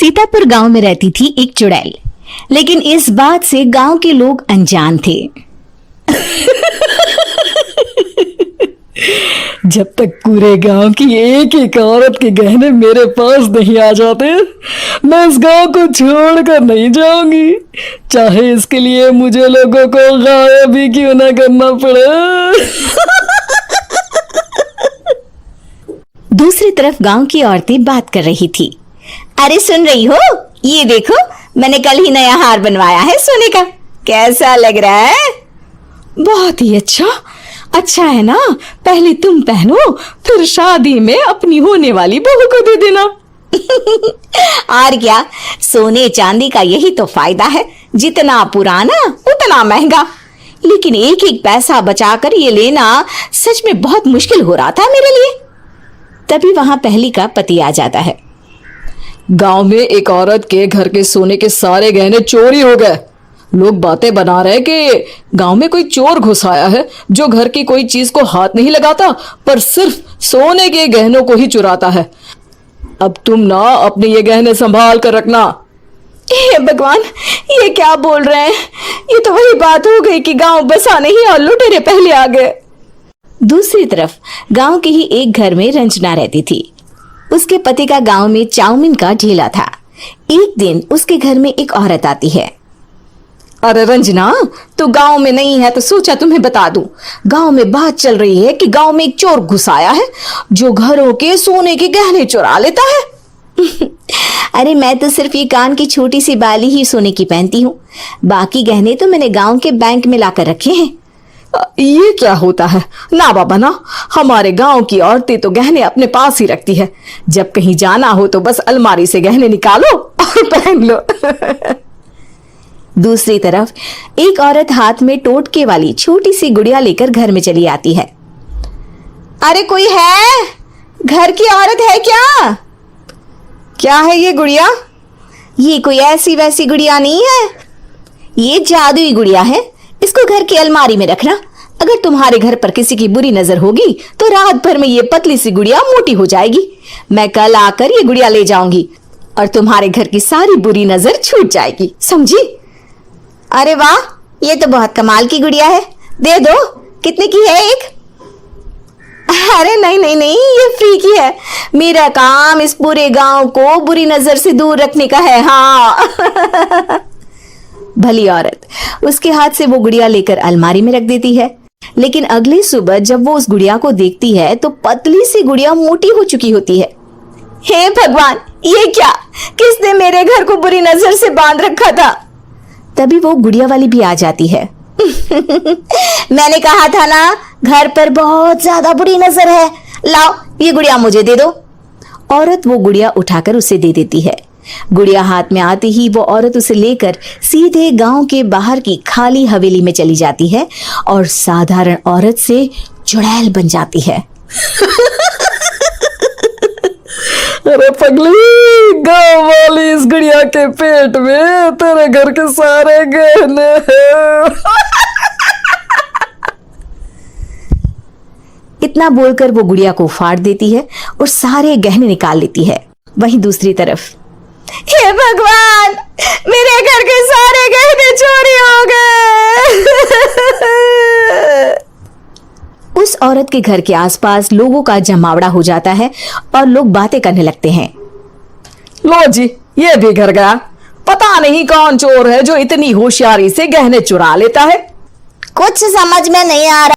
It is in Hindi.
सीतापुर गांव में रहती थी एक चुड़ैल, लेकिन इस बात से गांव के लोग अनजान थे। जब तक पूरे गांव की एक एक औरत के गहने मेरे पास नहीं आ जाते, मैं इस गांव को छोड़कर नहीं जाऊंगी, चाहे इसके लिए मुझे लोगों को गायब ही क्यों ना करना पड़े। दूसरी तरफ गांव की औरतें बात कर रही थी। अरे सुन रही हो, ये देखो मैंने कल ही नया हार बनवाया है सोने का, कैसा लग रहा है? बहुत ही अच्छा है ना, पहले तुम पहनो, फिर शादी में अपनी होने वाली बहू को दे देना। और क्या, सोने चांदी का यही तो फायदा है, जितना पुराना उतना महंगा। लेकिन एक एक पैसा बचाकर ये लेना सच में बहुत मुश्किल हो रहा था मेरे लिए। तभी वहां पहली का पति आ जाता है। गांव में एक औरत के घर के सोने के सारे गहने चोरी हो गए। लोग बातें बना रहे कि गांव में कोई चोर घुस आया है जो घर की कोई चीज को हाथ नहीं लगाता, पर सिर्फ सोने के गहनों को ही चुराता है। अब तुम ना अपने ये गहने संभाल कर रखना। हे भगवान, ये क्या बोल रहे हैं? ये तो वही बात हो गई कि गांव बसा नहीं और लुटेरे पहले आ गए। दूसरी तरफ गांव के ही एक घर में रंजना रहती थी। उसके पति का गांव में चाउमीन का ठेला था। एक दिन उसके घर में एक औरत आती है। अरे रंजना, तू गांव में नहीं है तो सोचा तुम्हें बता दूं। गांव में बात चल रही है कि गांव में एक चोर घुस आया है जो घरों के सोने के गहने चुरा लेता है। अरे मैं तो सिर्फ ये कान की छोटी सी बाली ही सोने की पहनती हूँ, बाकी गहने तो मैंने गांव के बैंक में लाकर रखे हैं। ये क्या होता है? ना बाबा ना, हमारे गांव की औरतें तो गहने अपने पास ही रखती है। जब कहीं जाना हो तो बस अलमारी से गहने निकालो और पहन लो। दूसरी तरफ एक औरत हाथ में टोटके वाली छोटी सी गुड़िया लेकर घर में चली आती है। अरे कोई है? घर की औरत है क्या? क्या है ये गुड़िया? ये कोई ऐसी वैसी गुड़िया नहीं है, ये जादुई गुड़िया है। इसको घर की अलमारी में रखना, अगर तुम्हारे घर पर किसी की बुरी नजर होगी तो रात भर में ये पतली सी गुड़िया मोटी हो जाएगी। मैं कल आकर ये गुड़िया ले जाऊंगी और तुम्हारे घर की सारी बुरी नजर छूट जाएगी, समझी? अरे वाह, ये तो बहुत कमाल की गुड़िया है, दे दो। कितने की है एक? अरे नहीं नहीं नहीं, ये फ्री की है। मेरा काम इस पूरे गांव को बुरी नजर से दूर रखने का है। हाँ। भली औरत उसके हाथ से वो गुड़िया लेकर अलमारी में रख देती है। लेकिन अगली सुबह जब वो उस गुड़िया को देखती है तो पतली सी गुड़िया मोटी हो चुकी होती है। हे भगवान, ये क्या? किसने मेरे घर को बुरी नजर से बांध रखा था? तभी वो गुड़िया वाली भी आ जाती है। मैंने कहा था ना, घर पर बहुत ज्यादा बुरी नजर है, लाओ ये गुड़िया मुझे दे दो। औरत वो गुड़िया उठाकर उसे दे देती है। गुड़िया हाथ में आते ही वो औरत उसे लेकर सीधे गांव के बाहर की खाली हवेली में चली जाती है और साधारण औरत से चुड़ैल बन जाती है। अरे पगली, गांव वाली इस गुड़िया के पेट में तेरे घर के सारे गहने हैं। इतना बोलकर वो गुड़िया को फाड़ देती है और सारे गहने निकाल लेती है। वहीं दूसरी तरफ, हे भगवान, मेरे घर के सारे गहने चोरी हो गए। उस औरत के घर के आसपास लोगों का जमावड़ा हो जाता है और लोग बातें करने लगते हैं। लो जी, ये भी घर गया। पता नहीं कौन चोर है जो इतनी होशियारी से गहने चुरा लेता है। कुछ समझ में नहीं आ रहा।